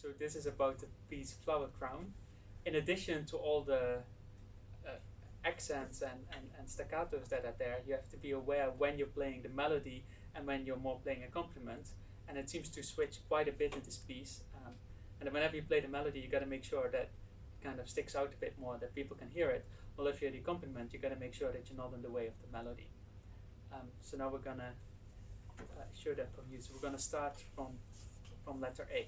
So this is about the piece Flower Crown. In addition to all the accents and staccatos that are there, you have to be aware when you're playing the melody and when you're more playing accompaniment. And it seems to switch quite a bit in this piece. And whenever you play the melody, you got to make sure that it kind of sticks out a bit more, that people can hear it. Well, if you're the accompaniment, you got to make sure that you're not in the way of the melody. So now we're gonna show that from you. So we're gonna start from letter A.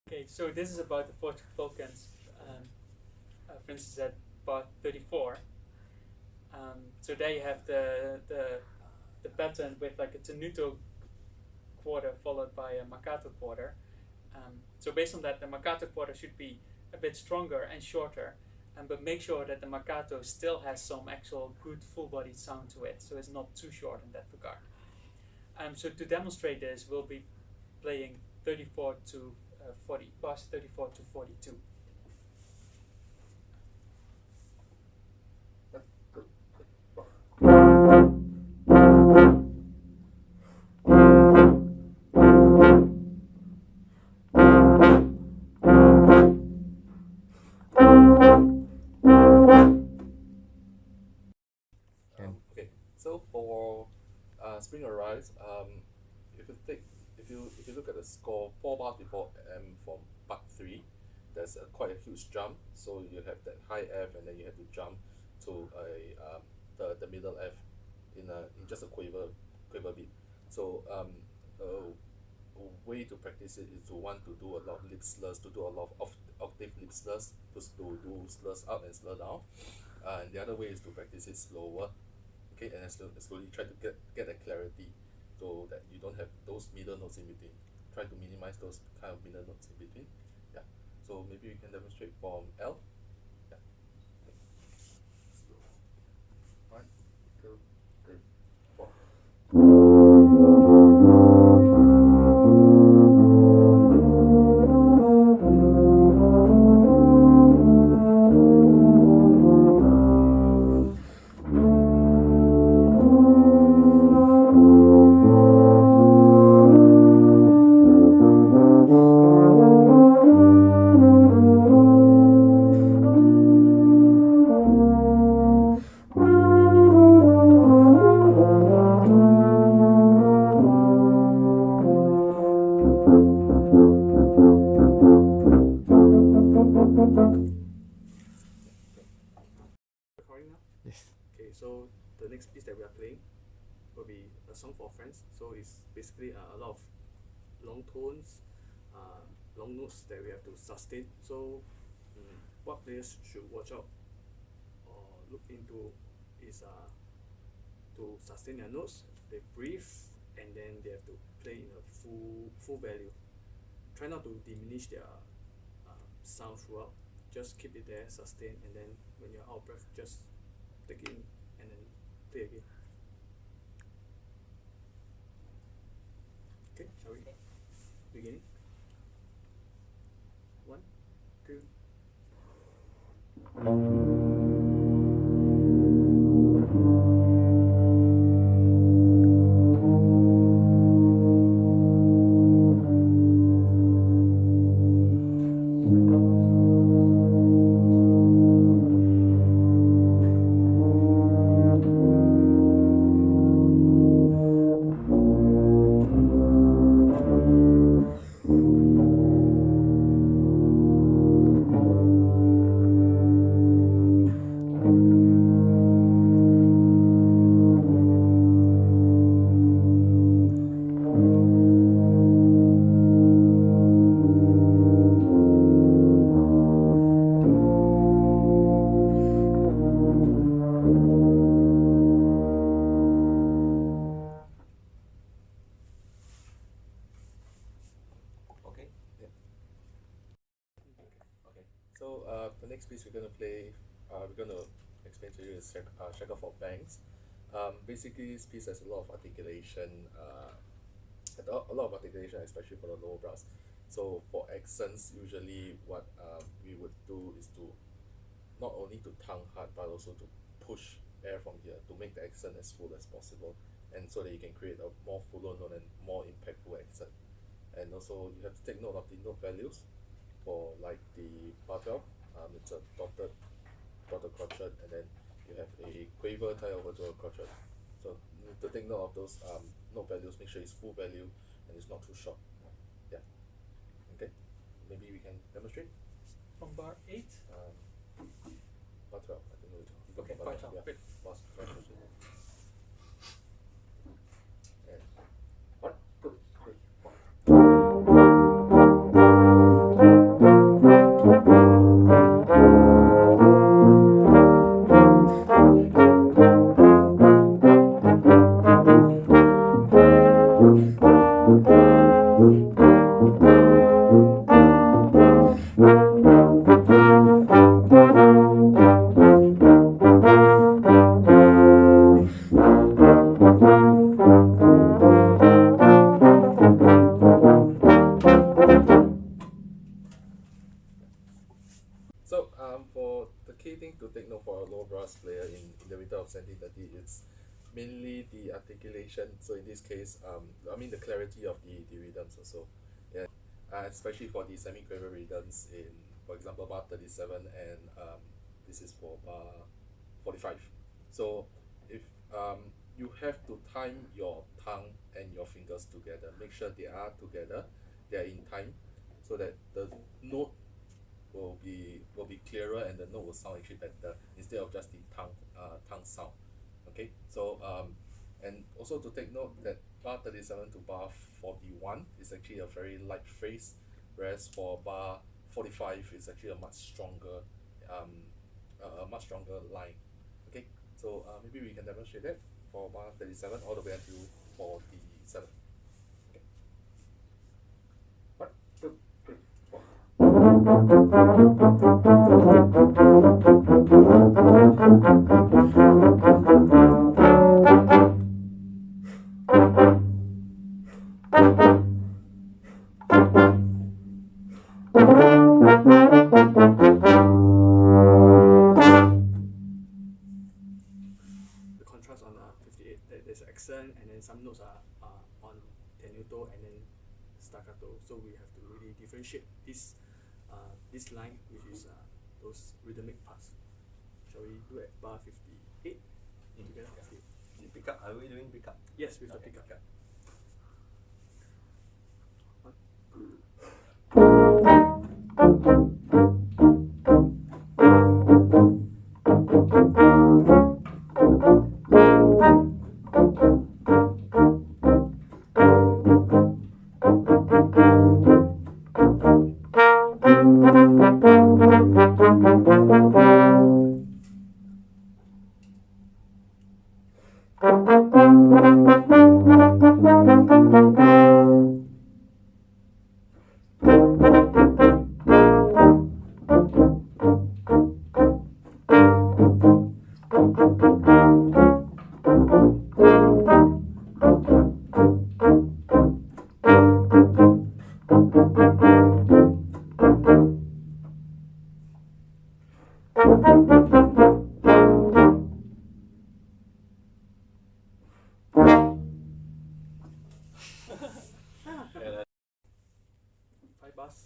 Okay, so this is about the Portuguese Balkans, for instance at part 34. So there you have the pattern with like a tenuto quarter followed by a marcato quarter. So based on that, the marcato quarter should be a bit stronger and shorter, but make sure that the marcato still has some actual good full-bodied sound to it, so it's not too short in that regard. So to demonstrate this, we'll be playing 34 to 40, bars 34 to 42. Okay, so for Spring Arise, if you look at the score 4 bars before from part 3, there's quite a huge jump. So you have that high F, and then you have to jump to the middle F in just a quaver beat. So a way to practice it is to want to do a lot of lip slurs, to do a lot of octave lip slurs, to do slurs up and slur down. And the other way is to practice it slower. Okay, and slowly try to get that clarity, so that you don't have those middle notes in between. Try to minimize those kind of middle notes in between. Yeah. So maybe we can demonstrate from L. Yeah. Okay. 1, 2, 3, 4. So the next piece that we are playing will be a song for friends. So it's basically a lot of long tones, long notes that we have to sustain. So what players should watch out or look into is to sustain their notes. They breathe and then they have to play in a full value. Try not to diminish their sound throughout. Just keep it there, sustain, and then when you're out of breath, just take it in and then play again. Okay, shall we? Beginning. 1, 2. next piece we're going to play, we're going to explain to you is Shaker for Banks. Basically, this piece has a lot of articulation, a lot of articulation, especially for the lower brass. So for accents, usually what we would do is to not only to tongue hard, but also to push air from here to make the accent as full as possible, and so that you can create a more fuller note and more impactful accent. And also you have to take note of the note values for like the bar 12. It's a dotted crotchet, and then you have a quaver tie over to a crotchet. So you need to take note of those note values, make sure it's full value and it's not too short. Yeah. Okay. Maybe we can demonstrate? From bar 8? Bar 12, I think we can. Okay, bar 12. Yeah. Good. Bar 12. And 1, 2, 3, 4. So for the key thing to take note for a low brass player in the winter of 1730, it's mainly the articulation. So in this case, I mean the clarity of the rhythms also. Yeah, especially for the semi-quaver rhythms in, for example, bar 37, and this is for bar 45. So if you have to time your tongue and your fingers together, make sure they are together, they are in time, so that the note will be clearer and the note will sound actually better instead of just the tongue sound. Okay, so and also to take note that bar 37 to bar 41 is actually a very light phrase, whereas for bar 45 is actually a much stronger line. Okay, so maybe we can demonstrate that for bar 37 all the way until 47. Okay. 1, 2, 3, 4. The contrast on 58, there's accent, and then some notes are on tenuto and then staccato. So we have to really differentiate this line, which is those rhythmic parts. Shall we do it bar 58 together? The pickup, are we doing pickup? Yes, with the Okay, pickup. And 5 bars.